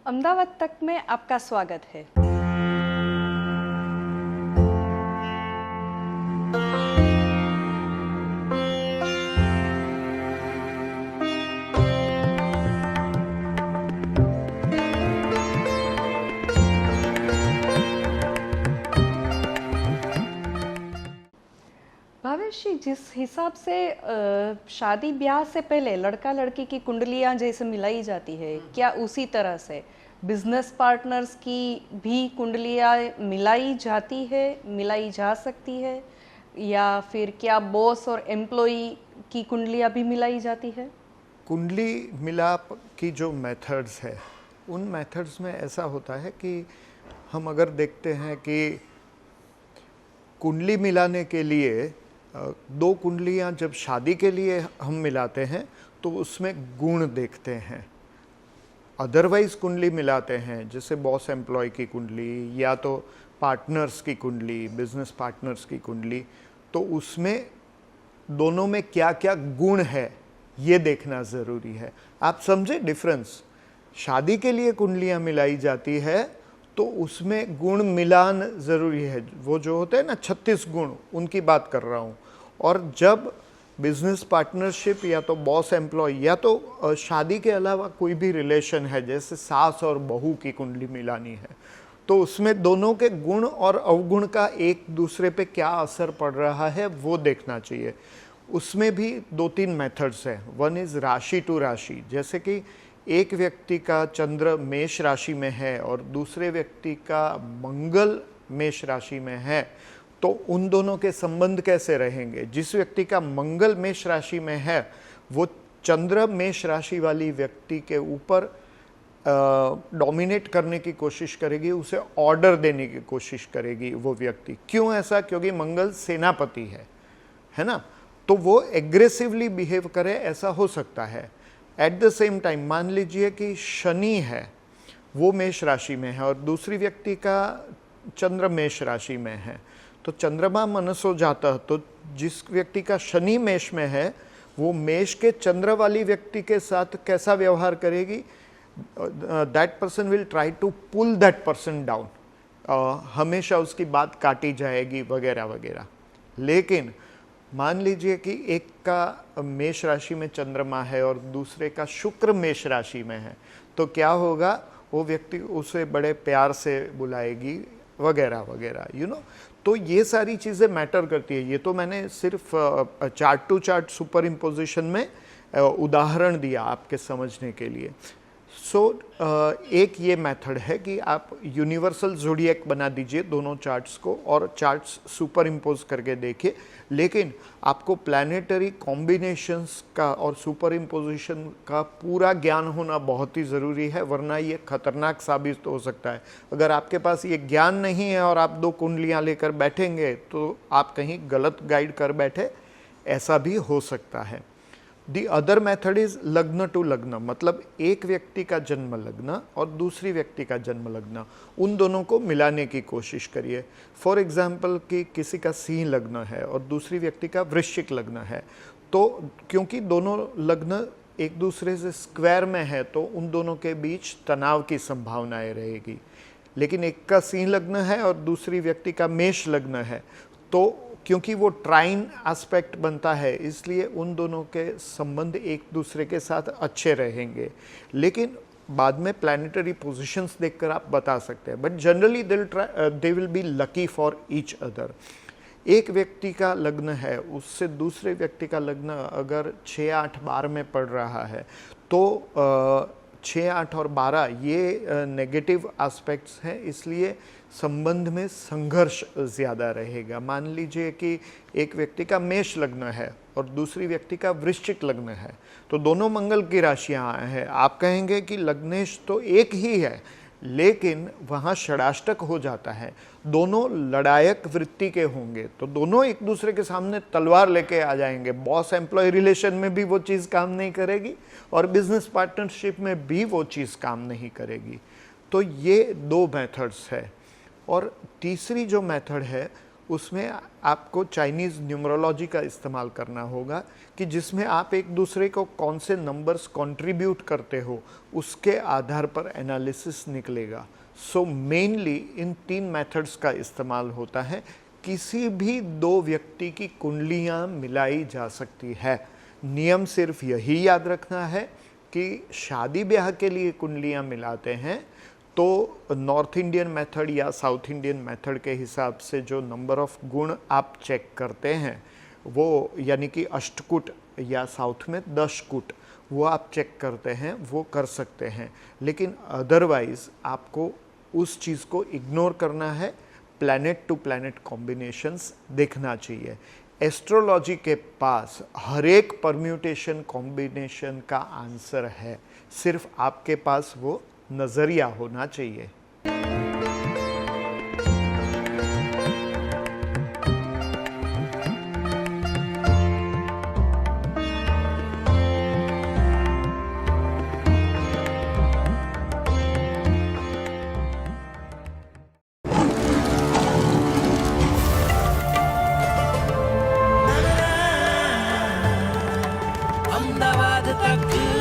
अहमदाबाद तक में आपका स्वागत है। भावेश जी, जिस हिसाब से शादी ब्याह से पहले लड़का लड़की की कुंडलियां जैसे मिलाई जाती है, क्या उसी तरह से बिजनेस पार्टनर्स की भी कुंडलियां मिलाई जाती है, मिलाई जा सकती है, या फिर क्या बॉस और एम्प्लॉई की कुंडलियां भी मिलाई जाती है? कुंडली मिलाप की जो मेथड्स है, उन मेथड्स में ऐसा होता है कि हम अगर देखते हैं कि कुंडली मिलाने के लिए दो कुंडलियां जब शादी के लिए हम मिलाते हैं तो उसमें गुण देखते हैं। अदरवाइज कुंडली मिलाते हैं जैसे बॉस एम्प्लॉय की कुंडली या तो पार्टनर्स की कुंडली, बिजनेस पार्टनर्स की कुंडली, तो उसमें दोनों में क्या क्या गुण है ये देखना ज़रूरी है। आप समझे डिफरेंस? शादी के लिए कुंडलियां मिलाई जाती है तो उसमें गुण मिलान ज़रूरी है, वो जो होते हैं ना 36 गुण, उनकी बात कर रहा हूँ। और जब बिजनेस पार्टनरशिप या तो बॉस एम्प्लॉय या तो शादी के अलावा कोई भी रिलेशन है, जैसे सास और बहू की कुंडली मिलानी है, तो उसमें दोनों के गुण और अवगुण का एक दूसरे पे क्या असर पड़ रहा है वो देखना चाहिए। उसमें भी 2-3 मेथड्स हैं। वन इज़ राशि टू राशि, जैसे कि एक व्यक्ति का चंद्र मेष राशि में है और दूसरे व्यक्ति का मंगल मेष राशि में है, तो उन दोनों के संबंध कैसे रहेंगे। जिस व्यक्ति का मंगल मेष राशि में है वो चंद्र मेष राशि वाली व्यक्ति के ऊपर डोमिनेट करने की कोशिश करेगी, उसे ऑर्डर देने की कोशिश करेगी वो व्यक्ति। क्यों ऐसा? क्योंकि मंगल सेनापति है ना, तो वो एग्रेसिवली बिहेव करे, ऐसा हो सकता है। एट द सेम टाइम मान लीजिए कि शनि है, वो मेष राशि में है और दूसरी व्यक्ति का चंद्र मेष राशि में है, तो चंद्रमा मनसो जाता, तो जिस व्यक्ति का शनि मेष में है वो मेष के चंद्र वाली व्यक्ति के साथ कैसा व्यवहार करेगी? That person will try to pull that person down, हमेशा उसकी बात काटी जाएगी वगैरह वगैरह। लेकिन मान लीजिए कि एक का मेष राशि में चंद्रमा है और दूसरे का शुक्र मेष राशि में है, तो क्या होगा? वो व्यक्ति उसे बड़े प्यार से बुलाएगी वगैरह वगैरह, यू नो। तो ये सारी चीज़ें मैटर करती है। ये तो मैंने सिर्फ chart to chart superimposition में उदाहरण दिया आपके समझने के लिए। एक ये मेथड है कि आप यूनिवर्सल ज़ोडिएक बना दीजिए दोनों चार्ट्स को और चार्ट्स सुपर इम्पोज करके देखिए, लेकिन आपको प्लानिटरी कॉम्बिनेशंस का और सुपर इम्पोजिशन का पूरा ज्ञान होना बहुत ही ज़रूरी है, वरना ये खतरनाक साबित हो सकता है। अगर आपके पास ये ज्ञान नहीं है और आप दो कुंडलियाँ लेकर बैठेंगे तो आप कहीं गलत गाइड कर बैठे, ऐसा भी हो सकता है। दी अदर मेथड इज लग्न टू लग्न, मतलब एक व्यक्ति का जन्म लग्न और दूसरी व्यक्ति का जन्म लग्न, उन दोनों को मिलाने की कोशिश करिए। फॉर एग्जाम्पल कि किसी का सिंह लग्न है और दूसरी व्यक्ति का वृश्चिक लग्न है, तो क्योंकि दोनों लग्न एक दूसरे से स्क्वायर में है तो उन दोनों के बीच तनाव की संभावनाएं रहेगी। लेकिन एक का सिंह लग्न है और दूसरी व्यक्ति का मेष लग्न है, तो क्योंकि वो ट्राइन एस्पेक्ट बनता है इसलिए उन दोनों के संबंध एक दूसरे के साथ अच्छे रहेंगे। लेकिन बाद में प्लैनेटरी पोजीशंस देखकर आप बता सकते हैं, but generally they will be lucky for each other. एक व्यक्ति का लग्न है, उससे दूसरे व्यक्ति का लग्न अगर 6, 8, 12 में पड़ रहा है तो 6, 8 और 12 ये नेगेटिव एस्पेक्ट्स हैं, इसलिए संबंध में संघर्ष ज़्यादा रहेगा। मान लीजिए कि एक व्यक्ति का मेष लग्न है और दूसरी व्यक्ति का वृश्चिक लग्न है, तो दोनों मंगल की राशियाँ हैं। आप कहेंगे कि लग्नेश तो एक ही है, लेकिन वहाँ षडाष्टक हो जाता है, दोनों लड़ायक वृत्ति के होंगे, तो दोनों एक दूसरे के सामने तलवार लेके आ जाएंगे। बॉस एम्प्लॉय रिलेशन में भी वो चीज़ काम नहीं करेगी और बिजनेस पार्टनरशिप में भी वो चीज़ काम नहीं करेगी। तो ये दो मेथड्स है। और तीसरी जो मेथड है उसमें आपको चाइनीज़ न्यूमरोलॉजी का इस्तेमाल करना होगा कि जिसमें आप एक दूसरे को कौन से नंबर्स कंट्रीब्यूट करते हो उसके आधार पर एनालिसिस निकलेगा। सो मेनली इन 3 मेथड्स का इस्तेमाल होता है। किसी भी 2 व्यक्ति की कुंडलियां मिलाई जा सकती है। नियम सिर्फ यही याद रखना है कि शादी ब्याह के लिए कुंडलियां मिलाते हैं तो नॉर्थ इंडियन मेथड या साउथ इंडियन मेथड के हिसाब से जो नंबर ऑफ गुण आप चेक करते हैं वो यानी कि अष्टकूट या साउथ में 10 कूट वो आप चेक करते हैं, वो कर सकते हैं। लेकिन अदरवाइज आपको उस चीज़ को इग्नोर करना है, प्लैनेट टू प्लैनेट कॉम्बिनेशंस देखना चाहिए। एस्ट्रोलॉजी के पास हर एक परम्यूटेशन कॉम्बिनेशन का आंसर है, सिर्फ आपके पास वो नज़रिया होना चाहिए। अहमदाबाद तक